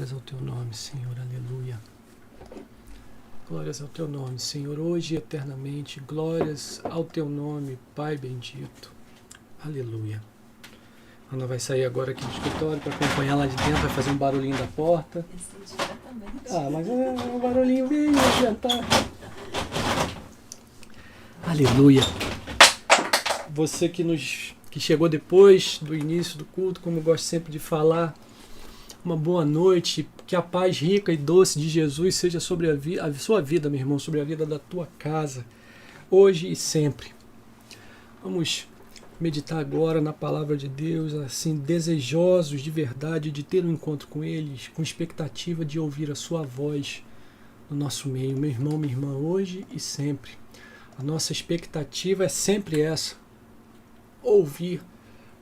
Glórias ao teu nome, Senhor, aleluia. Glórias ao teu nome, Senhor, hoje e eternamente. Glórias ao teu nome, Pai bendito. Aleluia. Ana vai sair agora aqui do escritório para acompanhar lá de dentro, vai fazer um barulhinho da porta. Mas é um barulhinho bem adiantado. Aleluia. Você que chegou depois do início do culto, como eu gosto sempre de falar, uma boa noite, que a paz rica e doce de Jesus seja sobre a sua vida, meu irmão, sobre a vida da tua casa, hoje e sempre. Vamos meditar agora na palavra de Deus, assim, desejosos de verdade de ter um encontro com eles, com expectativa de ouvir a sua voz no nosso meio. Meu irmão, minha irmã, hoje e sempre. A nossa expectativa é sempre essa, ouvir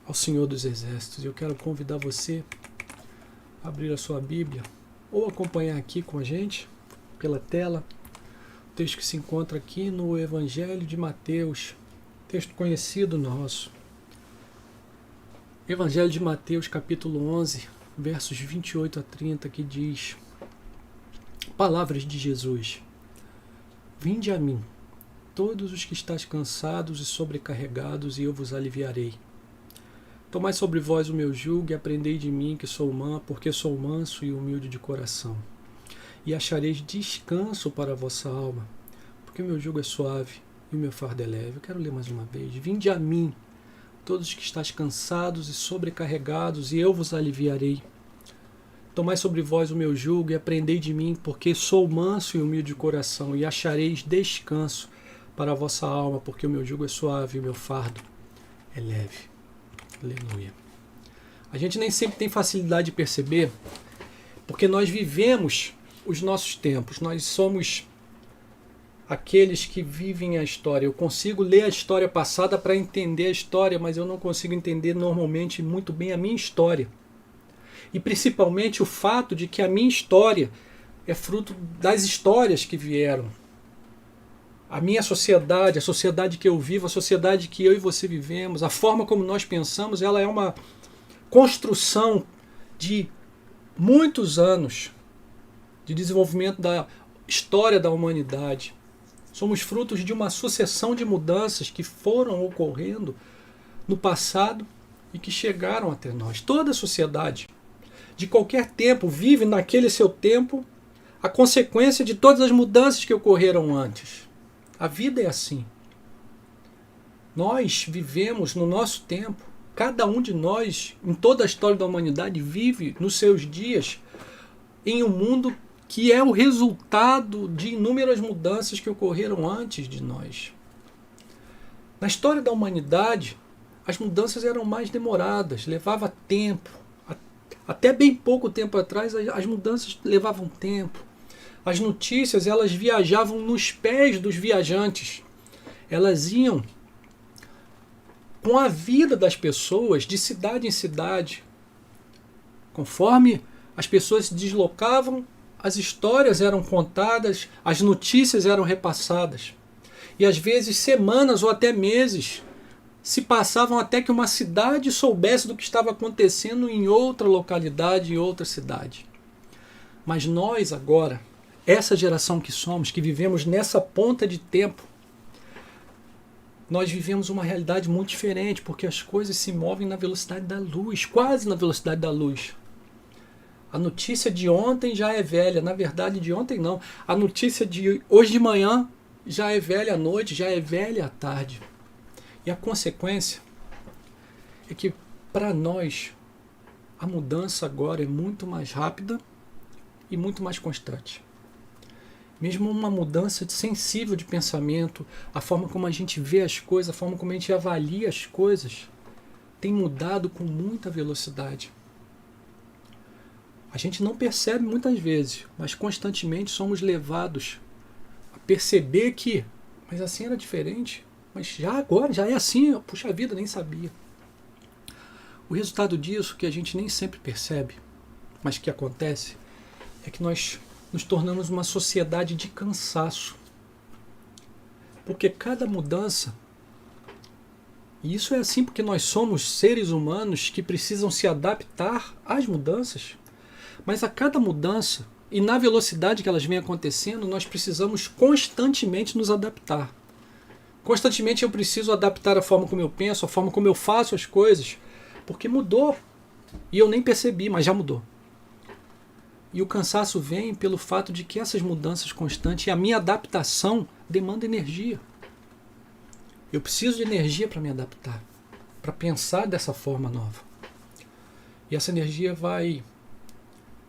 ao Senhor dos Exércitos. Eu quero convidar você a abrir a sua Bíblia ou acompanhar aqui com a gente pela tela o texto que se encontra aqui no Evangelho de Mateus, texto conhecido nosso. Evangelho de Mateus, capítulo 11, versos 28 a 30, que diz: palavras de Jesus: vinde a mim, todos os que estáis cansados e sobrecarregados, e eu vos aliviarei. Tomai sobre vós o meu jugo e aprendei de mim, que sou porque sou manso e humilde de coração. E achareis descanso para a vossa alma, porque o meu jugo é suave e o meu fardo é leve. Eu quero ler mais uma vez. Vinde a mim, todos os que estáis cansados e sobrecarregados, e eu vos aliviarei. Tomai sobre vós o meu jugo e aprendei de mim, porque sou manso e humilde de coração, e achareis descanso para a vossa alma, porque o meu jugo é suave e o meu fardo é leve. Aleluia. A gente nem sempre tem facilidade de perceber, porque nós vivemos os nossos tempos, nós somos aqueles que vivem a história. Eu consigo ler a história passada para entender a história, mas eu não consigo entender normalmente muito bem a minha história. E principalmente o fato de que a minha história é fruto das histórias que vieram. A minha sociedade, a sociedade que eu vivo, a sociedade que eu e você vivemos, a forma como nós pensamos, ela é uma construção de muitos anos de desenvolvimento da história da humanidade. Somos frutos de uma sucessão de mudanças que foram ocorrendo no passado e que chegaram até nós. Toda a sociedade, de qualquer tempo, vive naquele seu tempo a consequência de todas as mudanças que ocorreram antes. A vida é assim. Nós vivemos no nosso tempo. Cada um de nós, em toda a história da humanidade, vive nos seus dias em um mundo que é o resultado de inúmeras mudanças que ocorreram antes de nós. Na história da humanidade, as mudanças eram mais demoradas, levava tempo. Até bem pouco tempo atrás, as mudanças levavam tempo. As notícias, elas viajavam nos pés dos viajantes. Elas iam com a vida das pessoas de cidade em cidade. Conforme as pessoas se deslocavam, as histórias eram contadas, as notícias eram repassadas. E às vezes semanas ou até meses se passavam até que uma cidade soubesse do que estava acontecendo em outra localidade, em outra cidade. Mas nós agora, essa geração que somos, que vivemos nessa ponta de tempo, nós vivemos uma realidade muito diferente, porque as coisas se movem na velocidade da luz, quase na velocidade da luz. A notícia de ontem já é velha, na verdade de ontem não. A notícia de hoje de manhã já é velha à noite, já é velha à tarde. E a consequência é que para nós a mudança agora é muito mais rápida e muito mais constante. Mesmo uma mudança sensível de pensamento, a forma como a gente vê as coisas, a forma como a gente avalia as coisas, tem mudado com muita velocidade. A gente não percebe muitas vezes, mas constantemente somos levados a perceber que, mas assim era diferente, mas já agora, já é assim, puxa vida, nem sabia. O resultado disso, que a gente nem sempre percebe, mas que acontece, é que nós nos tornamos uma sociedade de cansaço. Porque cada mudança, e isso é assim porque nós somos seres humanos que precisam se adaptar às mudanças, Mas a cada mudança, e na velocidade que elas vêm acontecendo, nós precisamos constantemente nos adaptar. Constantemente eu preciso adaptar a forma como eu penso, a forma como eu faço as coisas, porque mudou. E eu nem percebi, mas já mudou. E o cansaço vem pelo fato de que essas mudanças constantes e a minha adaptação demanda energia. Eu preciso de energia para me adaptar, para pensar dessa forma nova. E essa energia vai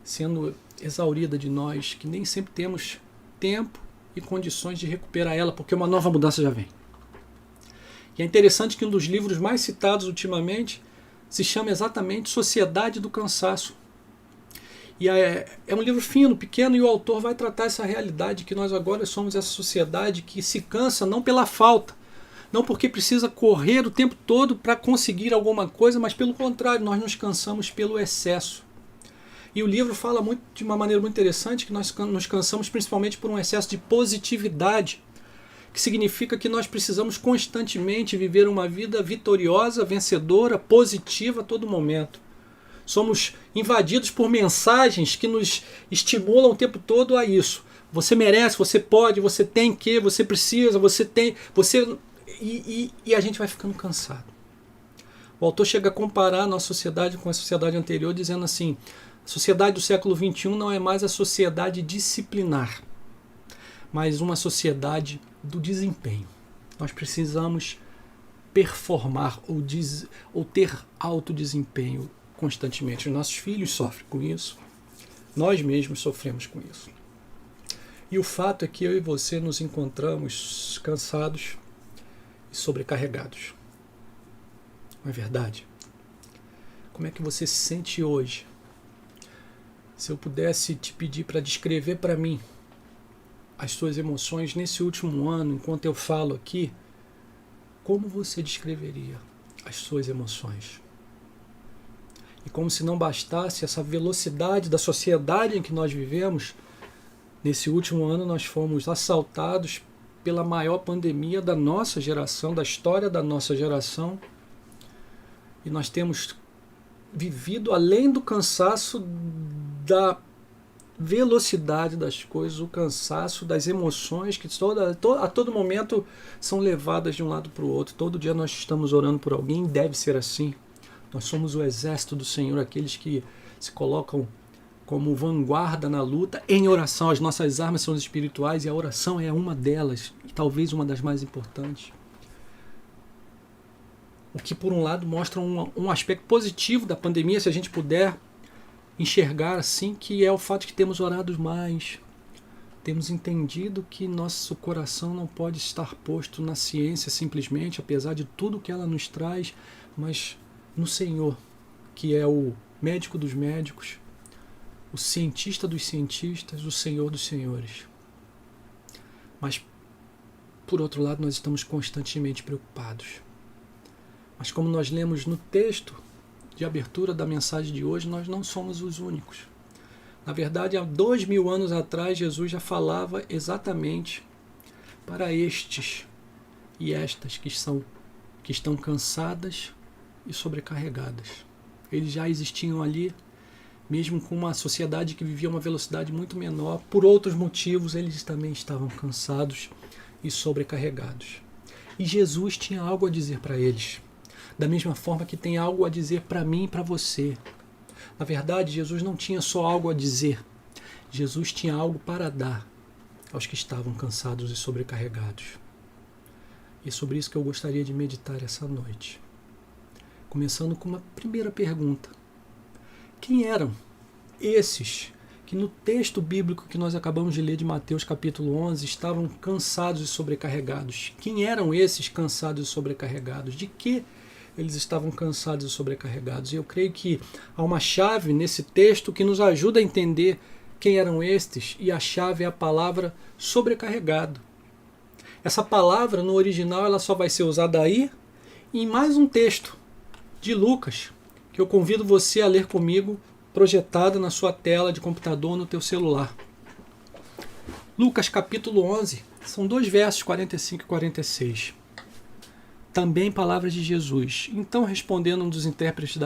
sendo exaurida de nós, que nem sempre temos tempo e condições de recuperar ela, porque uma nova mudança já vem. E é interessante que um dos livros mais citados ultimamente se chama exatamente Sociedade do Cansaço. E é um livro fino, pequeno, e o autor vai tratar essa realidade que nós agora somos essa sociedade que se cansa não pela falta, não porque precisa correr o tempo todo para conseguir alguma coisa, mas pelo contrário, nós nos cansamos pelo excesso. E o livro fala de uma maneira muito interessante que nós nos cansamos principalmente por um excesso de positividade, que significa que nós precisamos constantemente viver uma vida vitoriosa, vencedora, positiva a todo momento. Somos invadidos por mensagens que nos estimulam o tempo todo a isso. Você merece, você pode, você tem que, você precisa, você tem... E a gente vai ficando cansado. O autor chega a comparar a nossa sociedade com a sociedade anterior, dizendo assim, a sociedade do século XXI não é mais a sociedade disciplinar, mas uma sociedade do desempenho. Nós precisamos performar ou ter alto desempenho constantemente. Os nossos filhos sofrem com isso, nós mesmos sofremos com isso. E o fato é que eu e você nos encontramos cansados e sobrecarregados. Não é verdade? Como é que você se sente hoje? Se eu pudesse te pedir para descrever para mim as suas emoções nesse último ano, enquanto eu falo aqui, como você descreveria as suas emoções? E como se não bastasse essa velocidade da sociedade em que nós vivemos, nesse último ano nós fomos assaltados pela maior pandemia da nossa geração, da história da nossa geração, e nós temos vivido além do cansaço da velocidade das coisas, o cansaço das emoções que a todo momento são levadas de um lado para o outro. Todo dia nós estamos orando por alguém, deve ser assim. Nós somos o exército do Senhor, aqueles que se colocam como vanguarda na luta em oração. As nossas armas são espirituais e a oração é uma delas, e talvez uma das mais importantes. O que, por um lado, mostra um aspecto positivo da pandemia, se a gente puder enxergar assim, que é o fato de que temos orado mais, temos entendido que nosso coração não pode estar posto na ciência simplesmente, apesar de tudo que ela nos traz, mas no Senhor, que é o médico dos médicos, o cientista dos cientistas, o Senhor dos senhores. Mas, por outro lado, nós estamos constantemente preocupados. Mas como nós lemos no texto de abertura da mensagem de hoje, nós não somos os únicos. Na verdade, há 2000 anos atrás, Jesus já falava exatamente para estes e estas que estão cansadas e sobrecarregadas. Eles já existiam ali, mesmo com uma sociedade que vivia uma velocidade muito menor. Por outros motivos, eles também estavam cansados e sobrecarregados. E Jesus tinha algo a dizer para eles, da mesma forma que tem algo a dizer para mim e para você. Na verdade, Jesus não tinha só algo a dizer. Jesus tinha algo para dar aos que estavam cansados e sobrecarregados. E é sobre isso que eu gostaria de meditar essa noite. Começando com uma primeira pergunta. Quem eram esses que no texto bíblico que nós acabamos de ler de Mateus capítulo 11 estavam cansados e sobrecarregados? Quem eram esses cansados e sobrecarregados? De que eles estavam cansados e sobrecarregados? E eu creio que há uma chave nesse texto que nos ajuda a entender quem eram estes, e a chave é a palavra sobrecarregado. Essa palavra, no original, ela só vai ser usada aí e em mais um texto de Lucas, que eu convido você a ler comigo, projetada na sua tela de computador, no teu celular. Lucas capítulo 11, são 2 versos, 45 e 46. também palavras de Jesus. Então, respondendo um dos intérpretes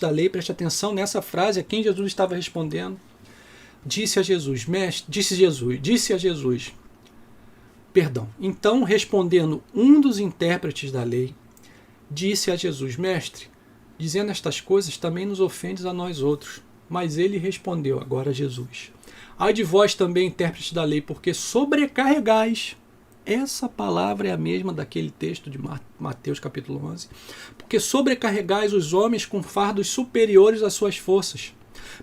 da lei, preste atenção nessa frase a quem Jesus estava respondendo. Disse a Jesus, então, respondendo um dos intérpretes da lei, disse a Jesus, mestre, dizendo estas coisas também nos ofendes a nós outros. Mas ele respondeu, agora Jesus, ai de vós também, intérpretes da lei, porque sobrecarregais. Essa palavra é a mesma daquele texto de Mateus capítulo 11. Porque sobrecarregais os homens com fardos superiores às suas forças.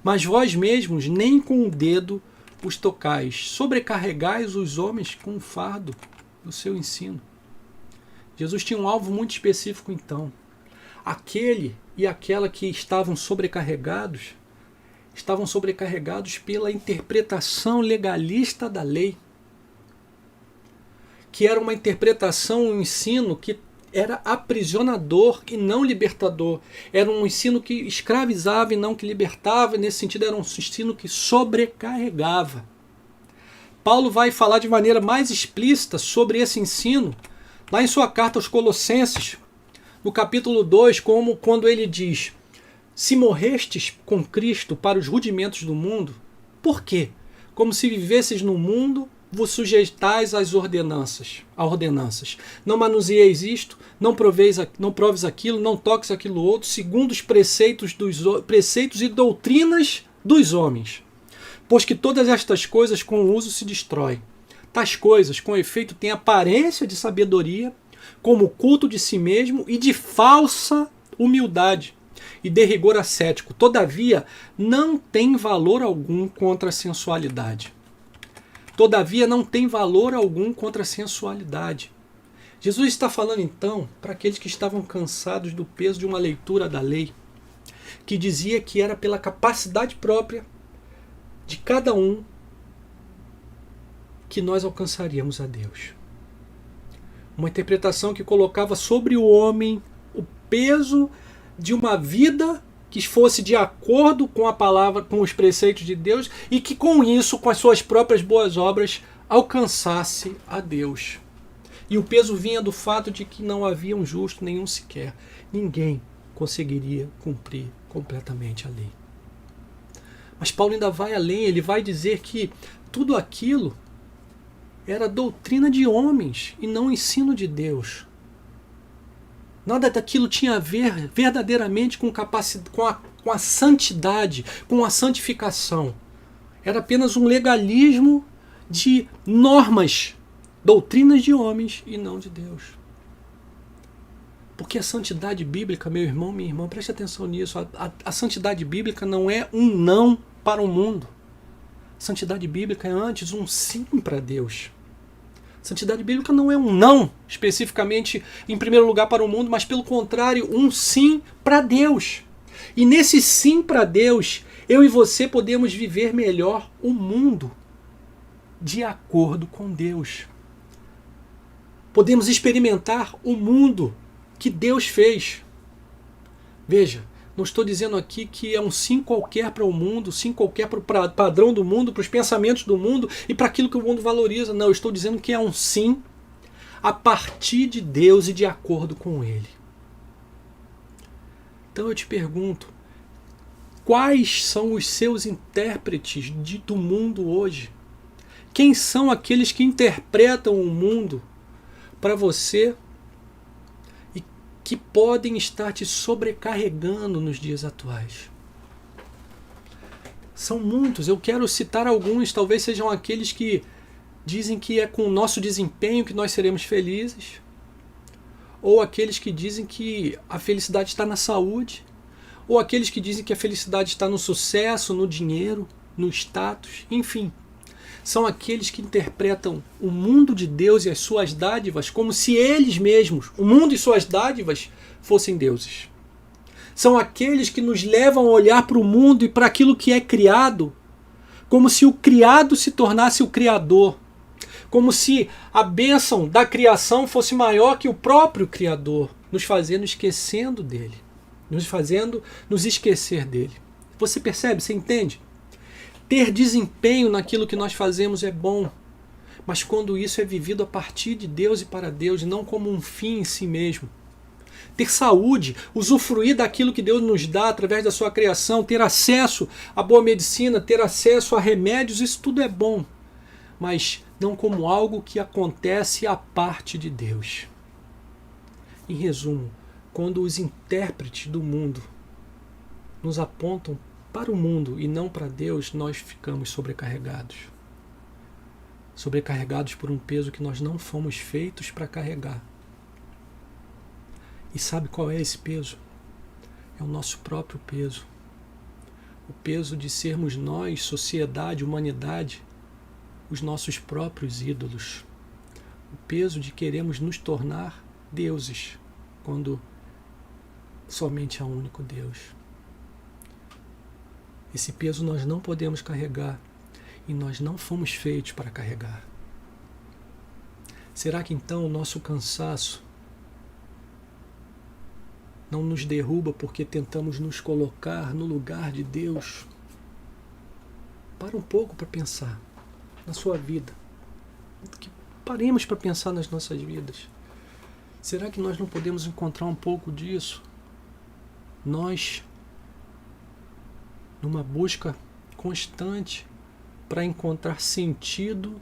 Mas vós mesmos nem com o dedo os tocais. Sobrecarregais os homens com o fardo do seu ensino. Jesus tinha um alvo muito específico então. Aquele e aquela que estavam sobrecarregados pela interpretação legalista da lei. Que era uma interpretação, um ensino que era aprisionador e não libertador. Era um ensino que escravizava e não que libertava. Nesse sentido, era um ensino que sobrecarregava. Paulo vai falar de maneira mais explícita sobre esse ensino, lá em sua carta aos Colossenses, no capítulo 2, como quando ele diz, se morrestes com Cristo para os rudimentos do mundo, por quê? Como se vivesses no mundo, vos sujeitais às ordenanças. Não manuseieis isto, não proves aquilo, não toques aquilo outro, segundo os preceitos e doutrinas dos homens. Pois que todas estas coisas com o uso se destroem. Tais coisas, com efeito, têm aparência de sabedoria, como o culto de si mesmo e de falsa humildade e de rigor ascético. Todavia, não tem valor algum contra a sensualidade. Jesus está falando então para aqueles que estavam cansados do peso de uma leitura da lei, que dizia que era pela capacidade própria de cada um que nós alcançaríamos a Deus. Uma interpretação que colocava sobre o homem o peso de uma vida que fosse de acordo com a palavra, com os preceitos de Deus e que com isso, com as suas próprias boas obras, alcançasse a Deus. E o peso vinha do fato de que não havia um justo nenhum sequer. Ninguém conseguiria cumprir completamente a lei. Mas Paulo ainda vai além, ele vai dizer que tudo aquilo era doutrina de homens e não ensino de Deus. Nada daquilo tinha a ver verdadeiramente com a santidade, com a santificação. Era apenas um legalismo de normas, doutrinas de homens e não de Deus. Porque a santidade bíblica, meu irmão, minha irmã, preste atenção nisso, a santidade bíblica não é um não para o mundo. A santidade bíblica é antes um sim para Deus. Santidade bíblica não é um não, especificamente, em primeiro lugar para o mundo, mas pelo contrário, um sim para Deus. E nesse sim para Deus, eu e você podemos viver melhor o mundo de acordo com Deus. Podemos experimentar o mundo que Deus fez. Veja, não estou dizendo aqui que é um sim qualquer para o mundo, sim qualquer para o padrão do mundo, para os pensamentos do mundo e para aquilo que o mundo valoriza. Não, eu estou dizendo que é um sim a partir de Deus e de acordo com Ele. Então eu te pergunto, quais são os seus intérpretes do mundo hoje? Quem são aqueles que interpretam o mundo para você que podem estar te sobrecarregando nos dias atuais? São muitos, eu quero citar alguns, talvez sejam aqueles que dizem que é com o nosso desempenho que nós seremos felizes, ou aqueles que dizem que a felicidade está na saúde, ou aqueles que dizem que a felicidade está no sucesso, no dinheiro, no status, enfim. São aqueles que interpretam o mundo de Deus e as suas dádivas como se eles mesmos, o mundo e suas dádivas, fossem deuses. São aqueles que nos levam a olhar para o mundo e para aquilo que é criado como se o criado se tornasse o criador. Como se a bênção da criação fosse maior que o próprio Criador, nos fazendo esquecendo dele, nos fazendo nos esquecer dele. Você percebe? Você entende? Ter desempenho naquilo que nós fazemos é bom, mas quando isso é vivido a partir de Deus e para Deus, não como um fim em si mesmo. Ter saúde, usufruir daquilo que Deus nos dá através da sua criação, ter acesso à boa medicina, ter acesso a remédios, isso tudo é bom, mas não como algo que acontece à parte de Deus. Em resumo, quando os intérpretes do mundo nos apontam para o mundo e não para Deus, nós ficamos sobrecarregados. Sobrecarregados por um peso que nós não fomos feitos para carregar. E sabe qual é esse peso? É o nosso próprio peso. O peso de sermos nós, sociedade, humanidade, os nossos próprios ídolos. O peso de queremos nos tornar deuses, quando somente há um único Deus. Esse peso nós não podemos carregar e nós não fomos feitos para carregar. Será que então o nosso cansaço não nos derruba porque tentamos nos colocar no lugar de Deus? Para um pouco para pensar na sua vida. Que paremos para pensar nas nossas vidas. Será que nós não podemos encontrar um pouco disso? Nós, numa busca constante para encontrar sentido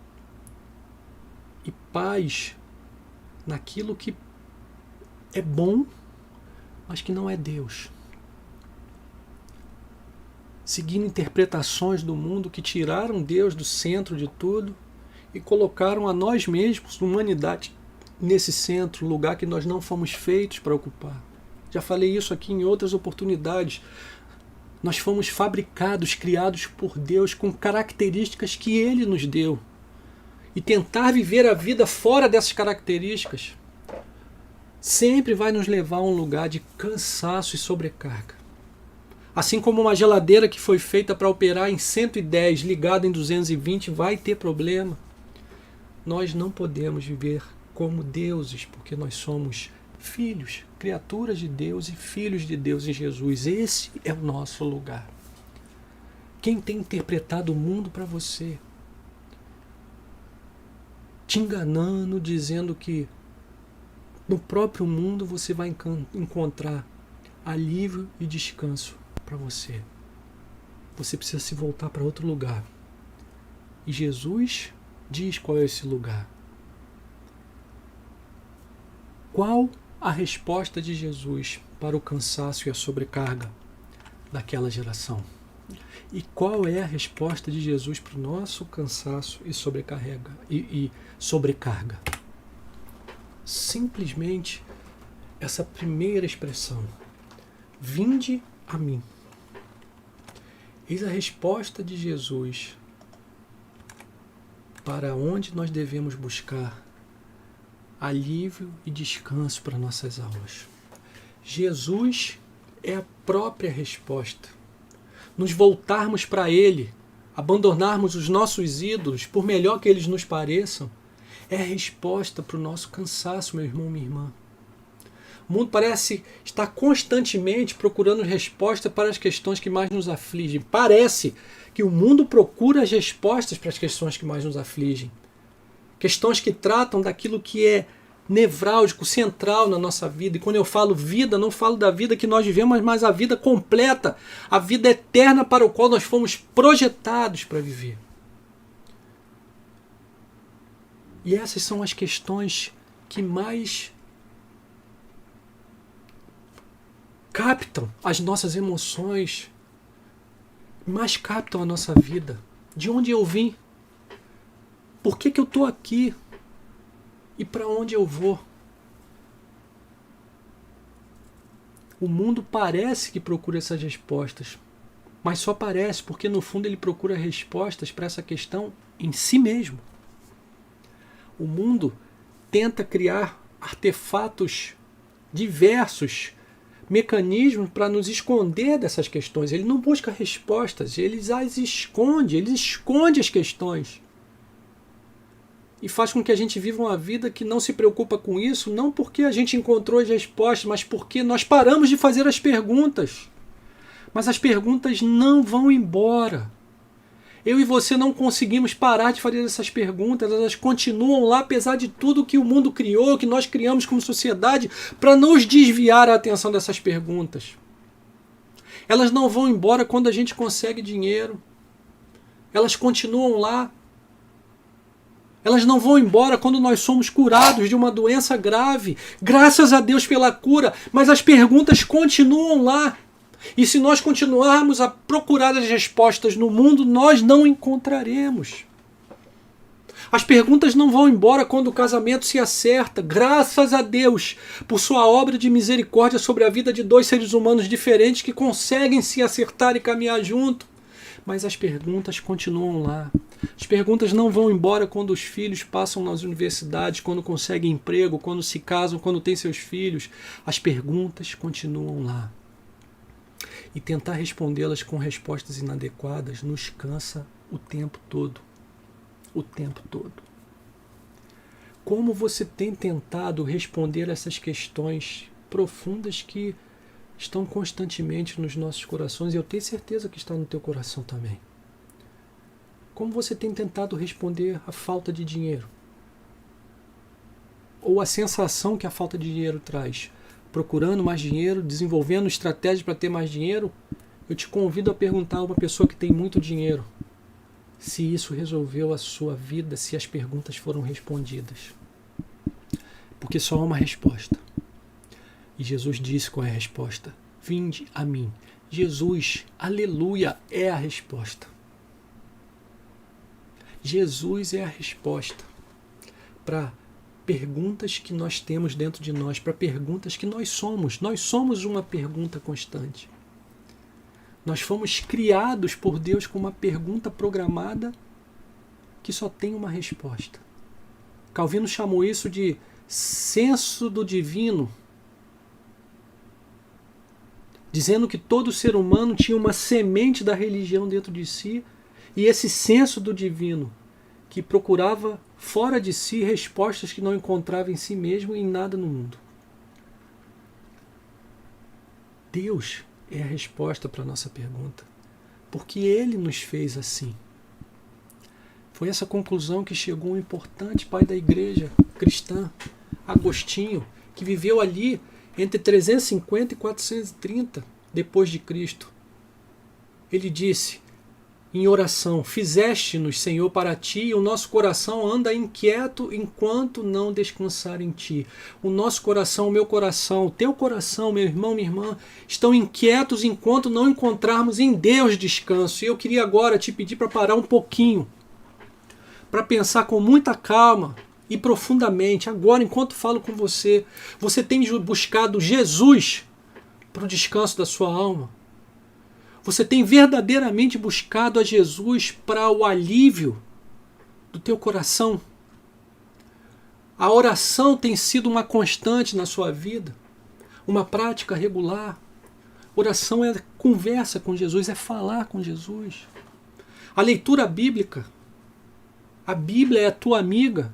e paz naquilo que é bom, mas que não é Deus. Seguindo interpretações do mundo que tiraram Deus do centro de tudo e colocaram a nós mesmos, humanidade, nesse centro, lugar que nós não fomos feitos para ocupar. Já falei isso aqui em outras oportunidades. Nós fomos fabricados, criados por Deus com características que Ele nos deu. E tentar viver a vida fora dessas características sempre vai nos levar a um lugar de cansaço e sobrecarga. Assim como uma geladeira que foi feita para operar em 110, ligada em 220, vai ter problema. Nós não podemos viver como deuses, porque nós somos filhos, criaturas de Deus e filhos de Deus em Jesus. Esse é o nosso lugar. Quem tem interpretado o mundo para você? Te enganando, dizendo que no próprio mundo você vai encontrar alívio e descanso para você. Você precisa se voltar para outro lugar. E Jesus diz qual é esse lugar. Qual a resposta de Jesus para o cansaço e a sobrecarga daquela geração? E qual é a resposta de Jesus para o nosso cansaço e sobrecarga? Simplesmente essa primeira expressão: vinde a mim. Eis a resposta de Jesus para onde nós devemos buscar alívio e descanso para nossas almas. Jesus é a própria resposta. Nos voltarmos para Ele, abandonarmos os nossos ídolos, por melhor que eles nos pareçam, é a resposta para o nosso cansaço, meu irmão, minha irmã. O mundo parece estar constantemente procurando respostas para as questões que mais nos afligem. Parece que o mundo procura as respostas para as questões que mais nos afligem. Questões que tratam daquilo que é nevrálgico, central na nossa vida. E quando eu falo vida, não falo da vida que nós vivemos, mas a vida completa, a vida eterna para o qual nós fomos projetados para viver. E essas são as questões que mais captam as nossas emoções, mais captam a nossa vida. De onde eu vim? Por que eu estou aqui? E para onde eu vou? O mundo parece que procura essas respostas, mas só parece porque no fundo ele procura respostas para essa questão em si mesmo. O mundo tenta criar artefatos diversos, mecanismos para nos esconder dessas questões. Ele não busca respostas, ele as esconde, as questões. E faz com que a gente viva uma vida que não se preocupa com isso, não porque a gente encontrou as respostas, mas porque nós paramos de fazer as perguntas. Mas as perguntas não vão embora. Eu e você não conseguimos parar de fazer essas perguntas, elas continuam lá apesar de tudo que o mundo criou, que nós criamos como sociedade, para nos desviar a atenção dessas perguntas. Elas não vão embora quando a gente consegue dinheiro. Elas continuam lá. Elas não vão embora quando nós somos curados de uma doença grave. Graças a Deus pela cura, mas as perguntas continuam lá. E se nós continuarmos a procurar as respostas no mundo, nós não encontraremos. As perguntas não vão embora quando o casamento se acerta. Graças a Deus por sua obra de misericórdia sobre a vida de dois seres humanos diferentes que conseguem se acertar e caminhar junto. Mas as perguntas continuam lá. As perguntas não vão embora quando os filhos passam nas universidades, quando conseguem emprego, quando se casam, quando têm seus filhos. As perguntas continuam lá. E tentar respondê-las com respostas inadequadas nos cansa o tempo todo. O tempo todo. Como você tem tentado responder essas questões profundas que estão constantemente nos nossos corações, e eu tenho certeza que está no teu coração também. Como você tem tentado responder a falta de dinheiro? Ou a sensação que a falta de dinheiro traz? Procurando mais dinheiro, desenvolvendo estratégias para ter mais dinheiro? Eu te convido a perguntar a uma pessoa que tem muito dinheiro se isso resolveu a sua vida, se as perguntas foram respondidas. Porque só há uma resposta. E Jesus disse qual é a resposta. Vinde a mim. Jesus, aleluia, é a resposta. Jesus é a resposta para perguntas que nós temos dentro de nós, para perguntas que nós somos. Nós somos uma pergunta constante. Nós fomos criados por Deus com uma pergunta programada que só tem uma resposta. Calvino chamou isso de senso do divino, dizendo que todo ser humano tinha uma semente da religião dentro de si, e esse senso do divino que procurava fora de si respostas que não encontrava em si mesmo e em nada no mundo. Deus é a resposta para a nossa pergunta, porque Ele nos fez assim. Foi essa conclusão que chegou um importante pai da igreja cristã, Agostinho, que viveu ali entre 350 e 430 depois de Cristo. Ele disse em oração: fizeste-nos, Senhor, para ti, e o nosso coração anda inquieto enquanto não descansar em ti. O nosso coração, o meu coração, o teu coração, meu irmão, minha irmã, estão inquietos enquanto não encontrarmos em Deus descanso. E eu queria agora te pedir para parar um pouquinho, para pensar com muita calma e profundamente. Agora, enquanto falo com você, você tem buscado Jesus para o descanso da sua alma? Você tem verdadeiramente buscado a Jesus para o alívio do teu coração? A oração tem sido uma constante na sua vida? Uma prática regular? Oração é conversa com Jesus, é falar com Jesus. A leitura bíblica, a Bíblia é a tua amiga.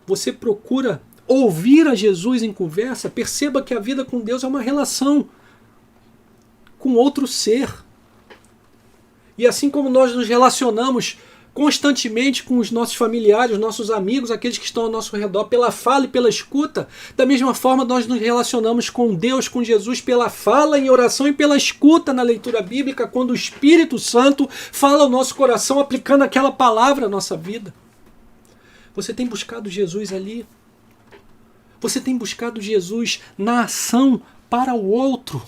Você procura ouvir a Jesus em conversa? Perceba que a vida com Deus é uma relação com outro ser. E assim como nós nos relacionamos constantemente com os nossos familiares, os nossos amigos, aqueles que estão ao nosso redor, pela fala e pela escuta, da mesma forma nós nos relacionamos com Deus, com Jesus, pela fala em oração e pela escuta na leitura bíblica, quando o Espírito Santo fala ao nosso coração, aplicando aquela palavra à nossa vida. Você tem buscado Jesus ali? Você tem buscado Jesus na ação para o outro?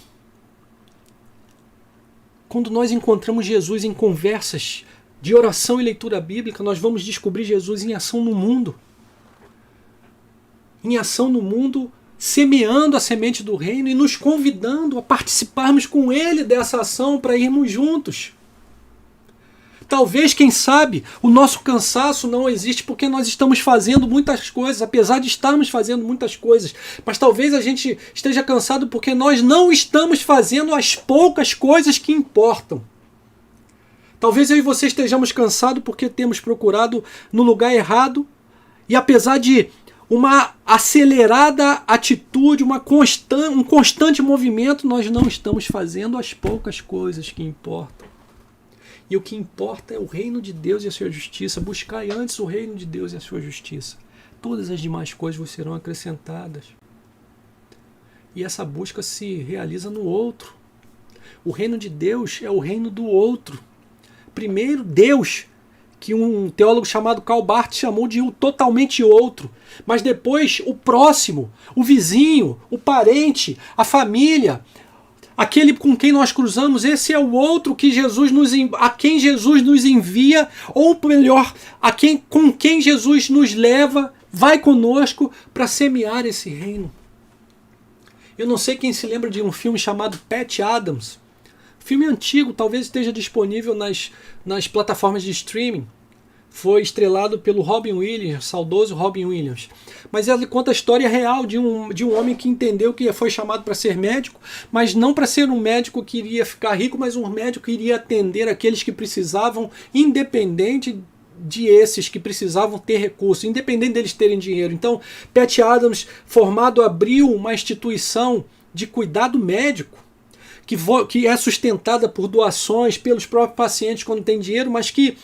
Quando nós encontramos Jesus em conversas de oração e leitura bíblica, nós vamos descobrir Jesus em ação no mundo. Em ação no mundo, semeando a semente do reino e nos convidando a participarmos com Ele dessa ação para irmos juntos. Talvez, quem sabe, o nosso cansaço não existe porque nós estamos fazendo muitas coisas, apesar de estarmos fazendo muitas coisas. Mas talvez a gente esteja cansado porque nós não estamos fazendo as poucas coisas que importam. Talvez eu e você estejamos cansados porque temos procurado no lugar errado e apesar de uma acelerada atitude, um constante movimento, nós não estamos fazendo as poucas coisas que importam. E o que importa é o reino de Deus e a sua justiça. Buscai antes o reino de Deus e a sua justiça. Todas as demais coisas vos serão acrescentadas. E essa busca se realiza no outro. O reino de Deus é o reino do outro. Primeiro, Deus, que um teólogo chamado Karl Barth chamou de o totalmente outro. Mas depois, o próximo, o vizinho, o parente, a família, aquele com quem nós cruzamos, esse é o outro que a quem Jesus nos envia, ou melhor, com quem Jesus nos leva, vai conosco para semear esse reino. Eu não sei quem se lembra de um filme chamado Patch Adams. Filme antigo, talvez esteja disponível nas plataformas de streaming. Foi estrelado pelo Robin Williams, saudoso Robin Williams. Mas ele conta a história real de um homem que entendeu que foi chamado para ser médico, mas não para ser um médico que iria ficar rico, mas um médico que iria atender aqueles que precisavam, independente de esses que precisavam ter recursos, independente deles terem dinheiro. Então, Patch Adams, formado, abriu uma instituição de cuidado médico, que é sustentada por doações pelos próprios pacientes quando tem dinheiro, mas que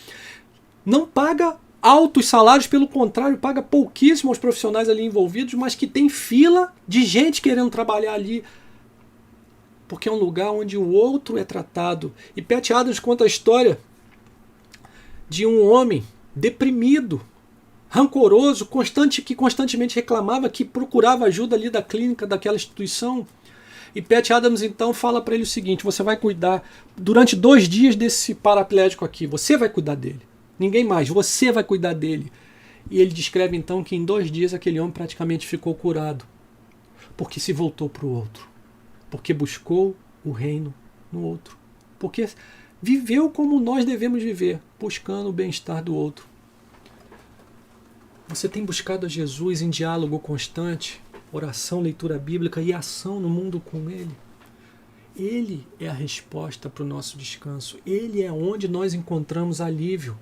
não paga altos salários, pelo contrário, paga pouquíssimo aos profissionais ali envolvidos, mas que tem fila de gente querendo trabalhar ali, porque é um lugar onde o outro é tratado. E Patch Adams conta a história de um homem deprimido, rancoroso, que constantemente reclamava, que procurava ajuda ali da clínica daquela instituição. E Patch Adams então fala para ele o seguinte: você vai cuidar durante 2 dias desse paraplégico aqui, você vai cuidar dele, ninguém mais, você vai cuidar dele. E ele descreve então que em 2 dias aquele homem praticamente ficou curado, porque se voltou para o outro, porque buscou o reino no outro, porque viveu como nós devemos viver, buscando o bem-estar do outro. Você tem buscado a Jesus em diálogo constante, oração, leitura bíblica e ação no mundo com Ele? Ele é a resposta para o nosso descanso. Ele é onde nós encontramos alívio.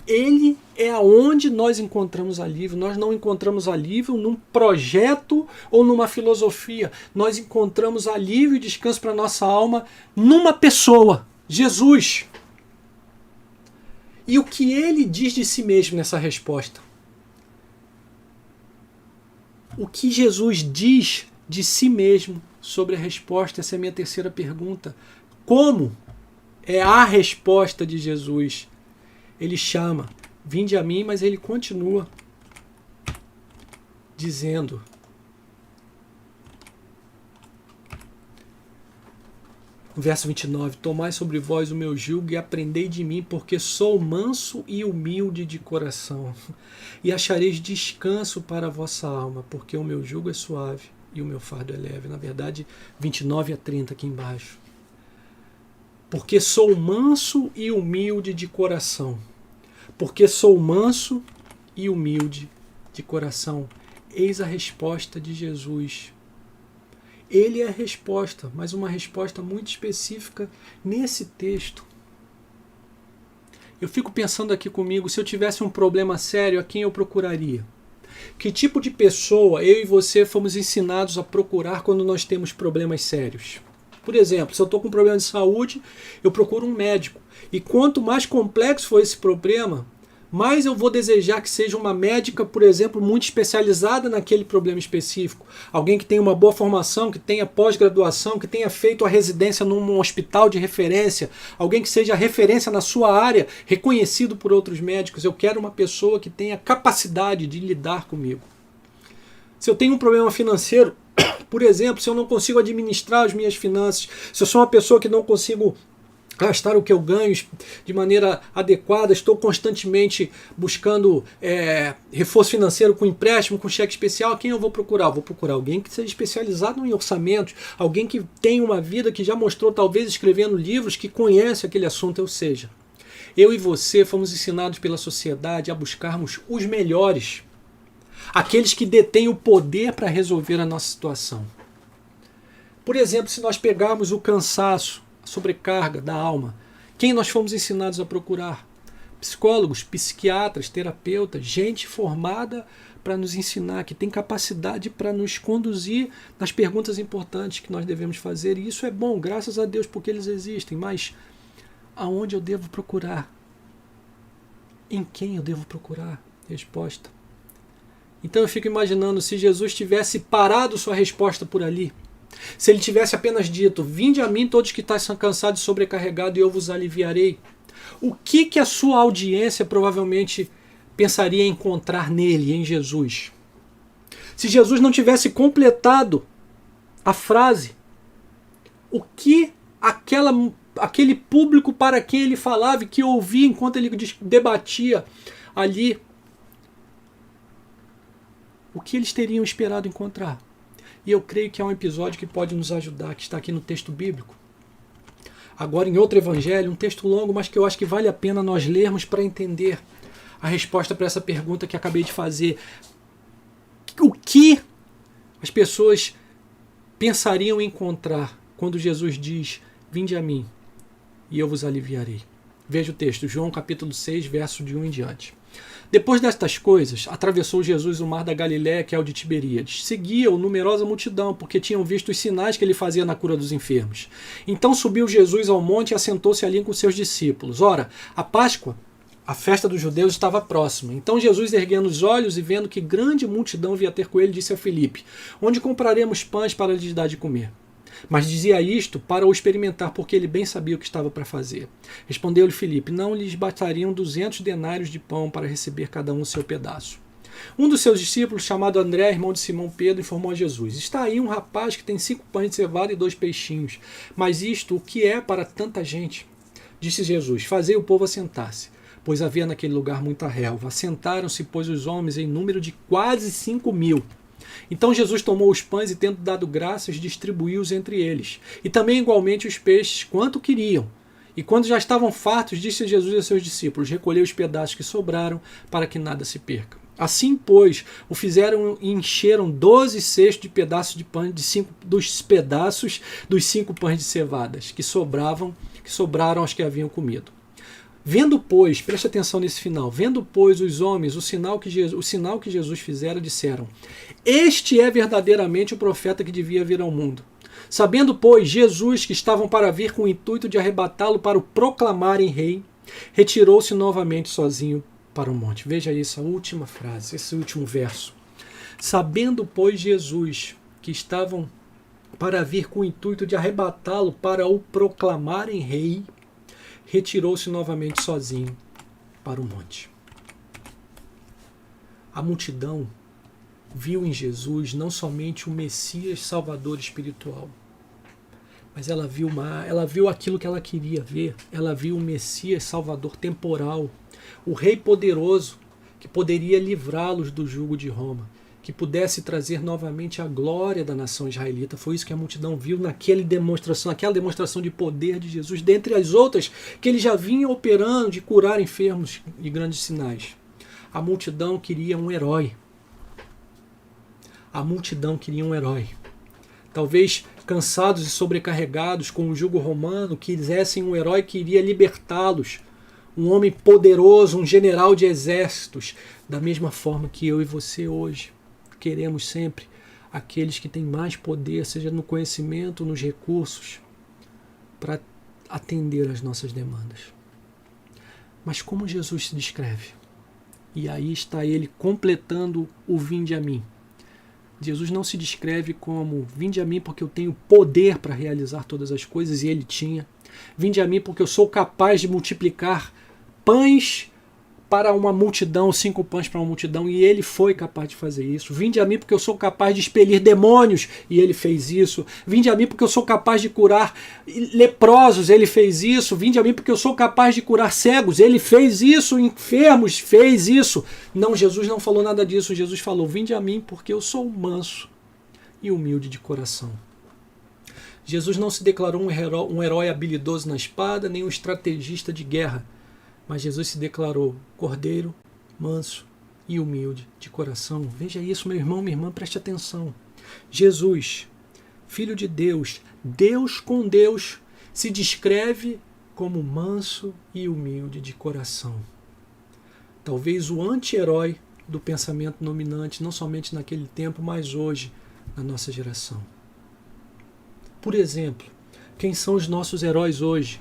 Ele é aonde nós encontramos alívio. Nós não encontramos alívio num projeto ou numa filosofia. Nós encontramos alívio e descanso para a nossa alma numa pessoa, Jesus. E o que ele diz de si mesmo nessa resposta? O que Jesus diz de si mesmo sobre a resposta? Essa é a minha terceira pergunta. Como é a resposta de Jesus? Ele chama, vinde a mim, mas ele continua dizendo: no verso 29, tomai sobre vós o meu jugo e aprendei de mim, porque sou manso e humilde de coração, e achareis descanso para a vossa alma, porque o meu jugo é suave e o meu fardo é leve. Na verdade, 29 a 30 aqui embaixo. Porque sou manso e humilde de coração. Porque sou manso e humilde de coração. Eis a resposta de Jesus. Ele é a resposta, mas uma resposta muito específica nesse texto. Eu fico pensando aqui comigo, se eu tivesse um problema sério, a quem eu procuraria? Que tipo de pessoa eu e você fomos ensinados a procurar quando nós temos problemas sérios? Por exemplo, se eu estou com um problema de saúde, eu procuro um médico. E quanto mais complexo for esse problema, mais eu vou desejar que seja uma médica, por exemplo, muito especializada naquele problema específico. Alguém que tenha uma boa formação, que tenha pós-graduação, que tenha feito a residência num hospital de referência. Alguém que seja referência na sua área, reconhecido por outros médicos. Eu quero uma pessoa que tenha capacidade de lidar comigo. Se eu tenho um problema financeiro, por exemplo, se eu não consigo administrar as minhas finanças, se eu sou uma pessoa que não consigo gastar o que eu ganho de maneira adequada, estou constantemente buscando reforço financeiro com empréstimo, com cheque especial, quem eu vou procurar? Eu vou procurar alguém que seja especializado em orçamentos, alguém que tenha uma vida que já mostrou, talvez escrevendo livros, que conhece aquele assunto. Ou seja, eu e você fomos ensinados pela sociedade a buscarmos os melhores, aqueles que detêm o poder para resolver a nossa situação. Por exemplo, se nós pegarmos o cansaço, a sobrecarga da alma, quem nós fomos ensinados a procurar? Psicólogos, psiquiatras, terapeutas, gente formada para nos ensinar, que tem capacidade para nos conduzir nas perguntas importantes que nós devemos fazer. E isso é bom, graças a Deus, porque eles existem. Mas Aonde eu devo procurar? Em quem eu devo procurar? Resposta. Então eu fico imaginando se Jesus tivesse parado sua resposta por ali. Se ele tivesse apenas dito: vinde a mim todos que estáis cansados e sobrecarregados e eu vos aliviarei. O que a sua audiência provavelmente pensaria encontrar nele, em Jesus? Se Jesus não tivesse completado a frase, o que aquele público para quem ele falava e que ouvia enquanto ele debatia ali, o que eles teriam esperado encontrar? E eu creio que é um episódio que pode nos ajudar, que está aqui no texto bíblico. Agora em outro evangelho, um texto longo, mas que eu acho que vale a pena nós lermos para entender a resposta para essa pergunta que acabei de fazer. O que as pessoas pensariam encontrar quando Jesus diz: vinde a mim e eu vos aliviarei? Veja o texto, João capítulo 6, verso de 1 em diante. Depois destas coisas, atravessou Jesus o mar da Galiléia, que é o de Tiberíades. Seguia-o numerosa multidão, porque tinham visto os sinais que ele fazia na cura dos enfermos. Então subiu Jesus ao monte e assentou-se ali com seus discípulos. Ora, a Páscoa, a festa dos judeus, estava próxima. Então Jesus, erguendo os olhos e vendo que grande multidão vinha ter com ele, disse a Filipe: onde compraremos pães para lhes dar de comer? Mas dizia isto para o experimentar, porque ele bem sabia o que estava para fazer. Respondeu-lhe Filipe: não lhes bastariam 200 denários de pão para receber cada um o seu pedaço. Um dos seus discípulos, chamado André, irmão de Simão Pedro, informou a Jesus: está aí um rapaz que tem 5 pães de cevada e 2 peixinhos. Mas isto o que é para tanta gente? Disse Jesus: fazei o povo assentar-se, pois havia naquele lugar muita relva. Assentaram-se, pois, os homens em número de quase 5.000. Então Jesus tomou os pães e, tendo dado graças, distribuiu-os entre eles. E também igualmente os peixes, quanto queriam. E quando já estavam fartos, disse Jesus a seus discípulos: recolhei os pedaços que sobraram, para que nada se perca. Assim, pois, o fizeram e encheram 12 cestos de pedaços de pão, dos pedaços dos 5 pães de cevadas, que sobraram aos que haviam comido. Vendo, pois, preste atenção nesse final, vendo, pois, os homens o sinal que Jesus fizera, disseram: este é verdadeiramente o profeta que devia vir ao mundo. Sabendo, pois, Jesus que estavam para vir com o intuito de arrebatá-lo para o proclamarem rei, retirou-se novamente sozinho para o monte. Veja isso, a última frase, esse último verso. Sabendo, pois, Jesus que estavam para vir com o intuito de arrebatá-lo para o proclamarem rei, retirou-se novamente sozinho para o monte. A multidão viu em Jesus não somente o Messias Salvador espiritual, mas ela viu aquilo que ela queria ver. Ela viu o Messias Salvador temporal, o Rei poderoso que poderia livrá-los do jugo de Roma, que pudesse trazer novamente a glória da nação israelita. Foi isso que a multidão viu naquela demonstração de poder de Jesus, dentre as outras que ele já vinha operando de curar enfermos e grandes sinais. A multidão queria um herói. A multidão queria um herói. Talvez cansados e sobrecarregados com o jugo romano, quisessem um herói que iria libertá-los. Um homem poderoso, um general de exércitos, da mesma forma que eu e você hoje queremos sempre aqueles que têm mais poder, seja no conhecimento, nos recursos, para atender às nossas demandas. Mas como Jesus se descreve? E aí está ele completando o vinde a mim. Jesus não se descreve como: vinde a mim porque eu tenho poder para realizar todas as coisas, e ele tinha. Vinde a mim porque eu sou capaz de multiplicar pães para uma multidão, 5 pães para uma multidão, e ele foi capaz de fazer isso. Vinde a mim porque eu sou capaz de expelir demônios, e ele fez isso. Vinde a mim porque eu sou capaz de curar leprosos, ele fez isso. Vinde a mim porque eu sou capaz de curar cegos, ele fez isso. Enfermos, fez isso. Não, Jesus não falou nada disso. Jesus falou: vinde a mim porque eu sou manso e humilde de coração. Jesus não se declarou um herói habilidoso na espada, nem um estrategista de guerra, mas Jesus se declarou cordeiro, manso e humilde de coração. Veja isso, meu irmão, minha irmã, preste atenção. Jesus, Filho de Deus, Deus com Deus, se descreve como manso e humilde de coração. Talvez o anti-herói do pensamento dominante, não somente naquele tempo, mas hoje, na nossa geração. Por exemplo, quem são os nossos heróis hoje?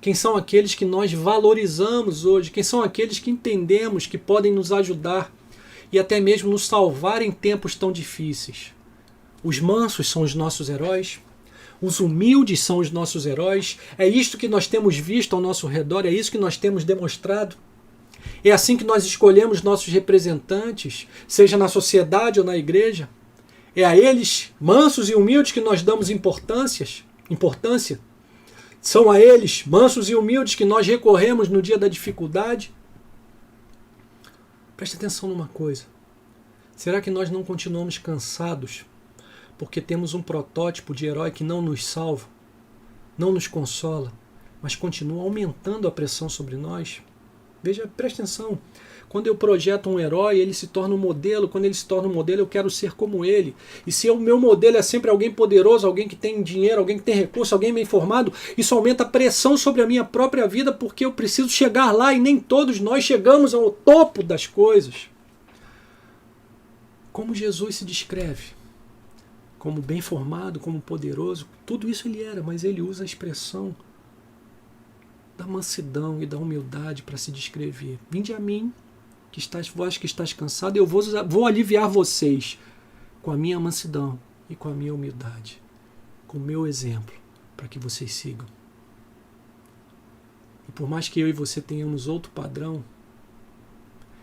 Quem são aqueles que nós valorizamos hoje? Quem são aqueles que entendemos que podem nos ajudar e até mesmo nos salvar em tempos tão difíceis? Os mansos são os nossos heróis. Os humildes são os nossos heróis. É isto que nós temos visto ao nosso redor, é isso que nós temos demonstrado. É assim que nós escolhemos nossos representantes, seja na sociedade ou na igreja. É a eles, mansos e humildes, que nós damos importância. São a eles, mansos e humildes, que nós recorremos no dia da dificuldade. Preste atenção numa coisa. Será que nós não continuamos cansados porque temos um protótipo de herói que não nos salva, não nos consola, mas continua aumentando a pressão sobre nós? Veja, preste atenção. Quando eu projeto um herói, ele se torna um modelo. Quando ele se torna um modelo, eu quero ser como ele. E se o meu modelo é sempre alguém poderoso, alguém que tem dinheiro, alguém que tem recurso, alguém bem informado, isso aumenta a pressão sobre a minha própria vida, porque eu preciso chegar lá e nem todos nós chegamos ao topo das coisas. Como Jesus se descreve? Como bem formado, como poderoso, tudo isso ele era, mas ele usa a expressão da mansidão e da humildade para se descrever. Vinde a mim, vós que estáis cansado, eu vou aliviar vocês com a minha mansidão e com a minha humildade, com o meu exemplo, para que vocês sigam. E por mais que eu e você tenhamos outro padrão,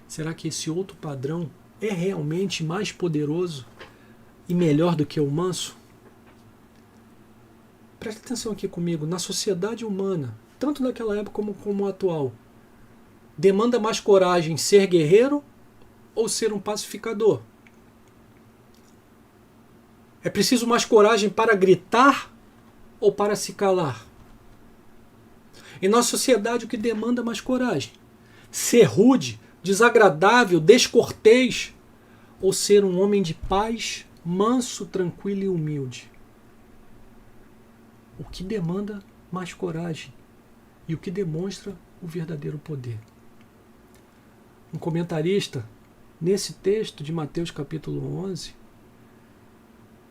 será que esse outro padrão é realmente mais poderoso e melhor do que o manso? Preste atenção aqui comigo. Na sociedade humana, tanto naquela época como atual, demanda mais coragem ser guerreiro ou ser um pacificador? É preciso mais coragem para gritar ou para se calar? Em nossa sociedade, o que demanda mais coragem? Ser rude, desagradável, descortês ou ser um homem de paz, manso, tranquilo e humilde? O que demanda mais coragem e o que demonstra o verdadeiro poder? Um comentarista, nesse texto de Mateus capítulo 11,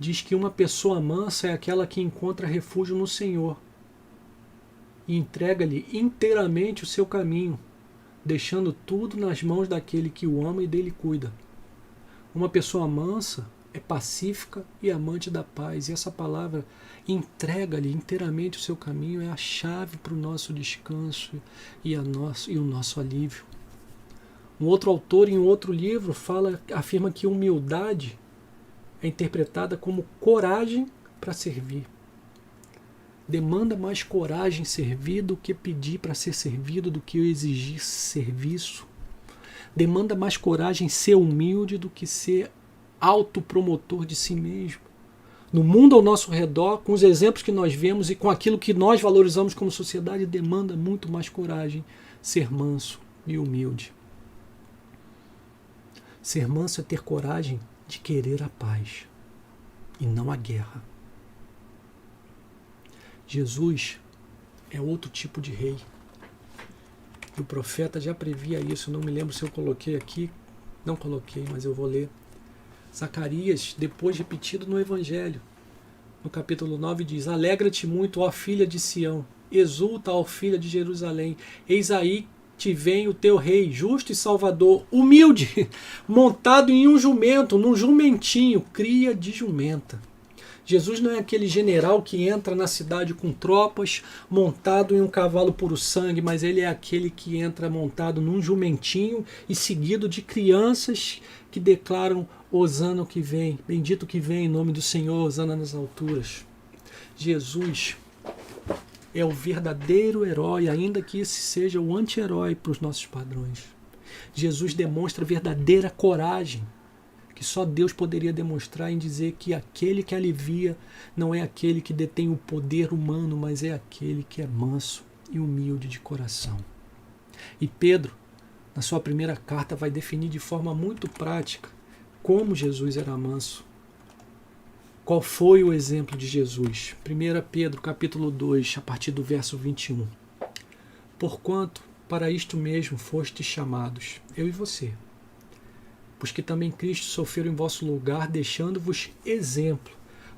diz que uma pessoa mansa é aquela que encontra refúgio no Senhor e entrega-lhe inteiramente o seu caminho, deixando tudo nas mãos daquele que o ama e dele cuida. Uma pessoa mansa é pacífica e amante da paz. E essa palavra, entrega-lhe inteiramente o seu caminho, é a chave para o nosso descanso e o nosso alívio. Um outro autor, em um outro livro, afirma que humildade é interpretada como coragem para servir. Demanda mais coragem servir do que pedir para ser servido, do que exigir serviço. Demanda mais coragem ser humilde do que ser autopromotor de si mesmo. No mundo ao nosso redor, com os exemplos que nós vemos e com aquilo que nós valorizamos como sociedade, demanda muito mais coragem ser manso e humilde. Ser manso é ter coragem de querer a paz e não a guerra. Jesus é outro tipo de rei. E o profeta já previa isso. Não me lembro se eu coloquei aqui. Não coloquei, mas eu vou ler. Zacarias, depois repetido no Evangelho, no capítulo 9, diz: Alegra-te muito, ó filha de Sião, exulta, ó filha de Jerusalém, eis aí te vem o teu rei, justo e salvador, humilde, montado em um jumento, num jumentinho, cria de jumenta. Jesus não é aquele general que entra na cidade com tropas, montado em um cavalo puro sangue, mas ele é aquele que entra montado num jumentinho e seguido de crianças que declaram: Hosana o que vem, bendito que vem em nome do Senhor, Hosana nas alturas. Jesus é o verdadeiro herói, ainda que esse seja o anti-herói para os nossos padrões. Jesus demonstra verdadeira coragem, que só Deus poderia demonstrar, em dizer que aquele que alivia não é aquele que detém o poder humano, mas é aquele que é manso e humilde de coração. E Pedro, na sua primeira carta, vai definir de forma muito prática como Jesus era manso. Qual foi o exemplo de Jesus? 1 Pedro capítulo 2, a partir do verso 21. Porquanto para isto mesmo fostes chamados, eu e você, pois que também Cristo sofreu em vosso lugar, deixando-vos exemplo,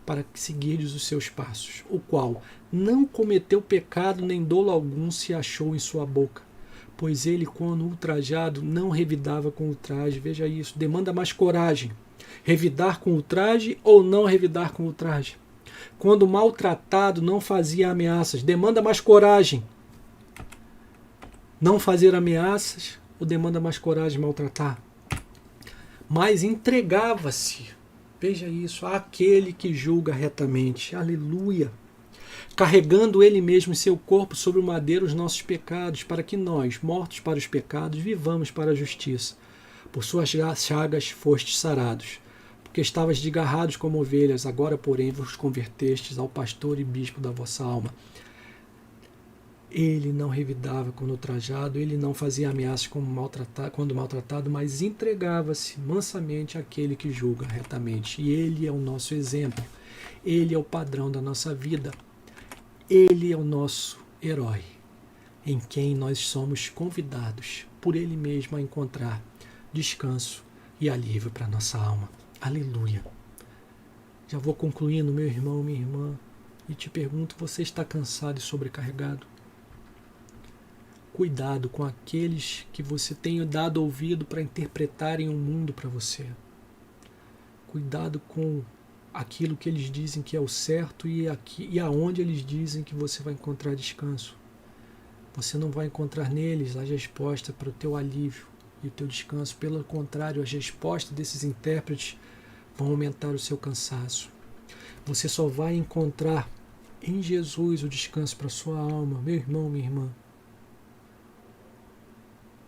para seguirdes os seus passos, o qual não cometeu pecado, nem dolo algum se achou em sua boca. Pois ele, quando ultrajado, não revidava com ultraje. Veja isso, demanda mais coragem. Revidar com ultraje ou não revidar com ultraje? Quando maltratado, não fazia ameaças. Demanda mais coragem. Não fazer ameaças ou demanda mais coragem maltratar? Mas entregava-se, veja isso, àquele que julga retamente. Aleluia! Carregando ele mesmo em seu corpo sobre o madeiro os nossos pecados, para que nós, mortos para os pecados, vivamos para a justiça. Por suas chagas fostes sarados, porque estavas desgarrados como ovelhas, agora, porém, vos convertestes ao pastor e bispo da vossa alma. Ele não revidava quando ultrajado, ele não fazia ameaças quando maltratado, mas entregava-se mansamente àquele que julga retamente. E ele é o nosso exemplo, ele é o padrão da nossa vida, ele é o nosso herói, em quem nós somos convidados por ele mesmo a encontrar descanso e alívio para a nossa alma. Aleluia! Já vou concluindo, meu irmão, minha irmã, e te pergunto, você está cansado e sobrecarregado? Cuidado com aqueles que você tem dado ouvido para interpretarem o mundo para você. Cuidado com aquilo que eles dizem que é o certo e aonde eles dizem que você vai encontrar descanso. Você não vai encontrar neles as respostas para o teu alívio e o teu descanso. Pelo contrário, as respostas desses intérpretes vão aumentar o seu cansaço. Você só vai encontrar em Jesus o descanso para a sua alma, meu irmão, minha irmã.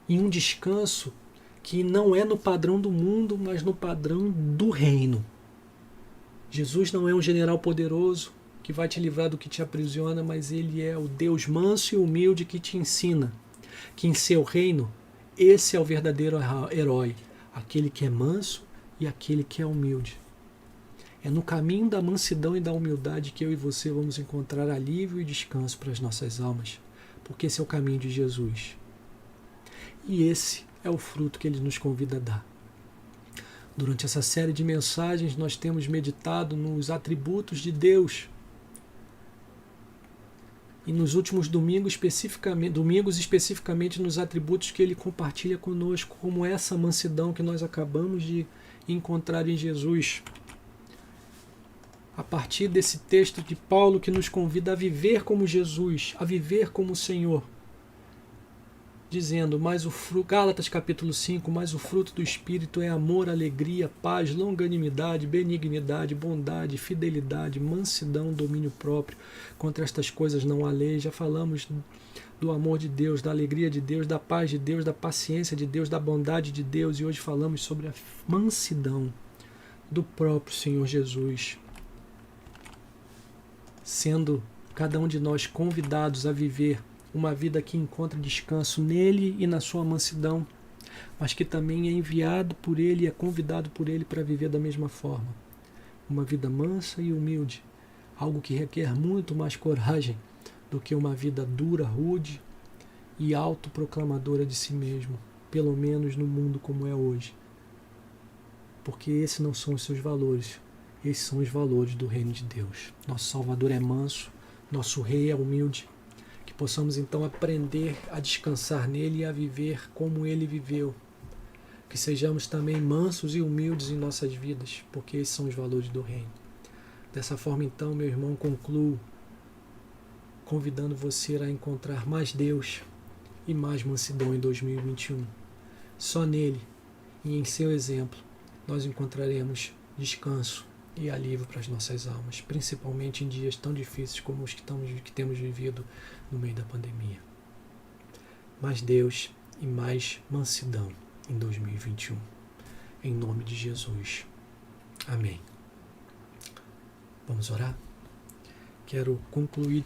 Em um descanso que não é no padrão do mundo, mas no padrão do reino. Jesus não é um general poderoso que vai te livrar do que te aprisiona, mas ele é o Deus manso e humilde que te ensina que em seu reino, esse é o verdadeiro herói, aquele que é manso e aquele que é humilde. É no caminho da mansidão e da humildade que eu e você vamos encontrar alívio e descanso para as nossas almas, porque esse é o caminho de Jesus. E esse é o fruto que ele nos convida a dar. Durante essa série de mensagens, nós temos meditado nos atributos de Deus. E nos últimos domingos especificamente nos atributos que ele compartilha conosco, como essa mansidão que nós acabamos de encontrar em Jesus. A partir desse texto de Paulo que nos convida a viver como Jesus, a viver como o Senhor. Dizendo, Gálatas capítulo 5, mas o fruto do Espírito é amor, alegria, paz, longanimidade, benignidade, bondade, fidelidade, mansidão, domínio próprio. Contra estas coisas não há lei. Já falamos do amor de Deus, da alegria de Deus, da paz de Deus, da paciência de Deus, da bondade de Deus. E hoje falamos sobre a mansidão do próprio Senhor Jesus. Sendo cada um de nós convidados a viver uma vida que encontra descanso nele e na sua mansidão, mas que também é enviado por ele e é convidado por ele para viver da mesma forma. Uma vida mansa e humilde, algo que requer muito mais coragem do que uma vida dura, rude e autoproclamadora de si mesmo, pelo menos no mundo como é hoje. Porque esses não são os seus valores, esses são os valores do reino de Deus. Nosso Salvador é manso, nosso Rei é humilde, que possamos então aprender a descansar nele e a viver como ele viveu. Que sejamos também mansos e humildes em nossas vidas, porque esses são os valores do reino. Dessa forma então, meu irmão, concluo convidando você a encontrar mais Deus e mais mansidão em 2021. Só nele e em seu exemplo nós encontraremos descanso e alívio para as nossas almas, principalmente em dias tão difíceis como os que temos vivido no meio da pandemia. Mais Deus e mais mansidão em 2021. Em nome de Jesus. Amém. Vamos orar? Quero concluir